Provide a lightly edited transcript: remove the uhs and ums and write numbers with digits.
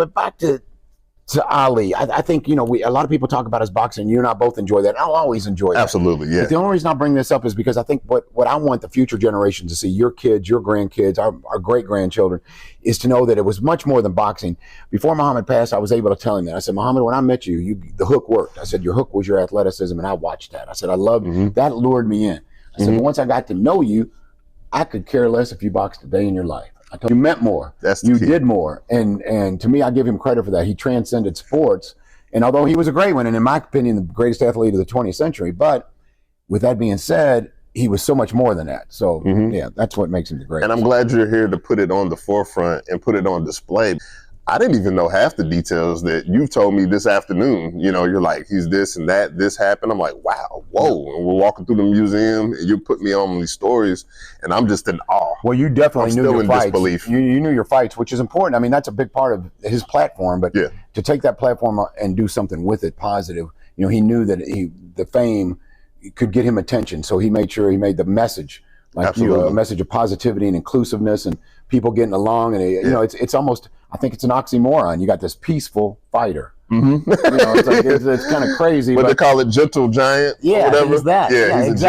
but back to Ali, I think, a lot of people talk about his boxing. You and I both enjoy that. And I'll always enjoy that. Absolutely, yeah. But the only reason I bring this up is because I think what I want the future generations to see, your kids, your grandkids, our great-grandchildren, is to know that it was much more than boxing. Before Muhammad passed, I was able to tell him that. I said, Muhammad, when I met you, the hook worked. I said, your hook was your athleticism, and I watched that. I said, I loved that, lured me in. I said, but once I got to know you, I could care less if you boxed a day in your life. I told you meant more. You did more. And to me, I give him credit for that. He transcended sports. And although he was a great one, and in my opinion, the greatest athlete of the 20th century, but with that being said, he was so much more than that. So, yeah, that's what makes him the greatest. And I'm glad you're here to put it on the forefront and put it on display. I didn't even know half the details that you've told me this afternoon. You're like, he's this and that, this happened. I'm like, wow, whoa. And we're walking through the museum and you put me on these stories and I'm just in awe. Well, you definitely knew your fights. Disbelief. You knew your fights, which is important. I mean, that's a big part of his platform, but to take that platform and do something with it positive, he knew that the fame could get him attention. So he made sure he made the message, like a message of positivity and inclusiveness and people getting along. And it's almost, I think it's an oxymoron. You got this peaceful fighter. It's kind of crazy. But they call it gentle giant. Yeah, or whatever. He's that. Yeah, he's exactly.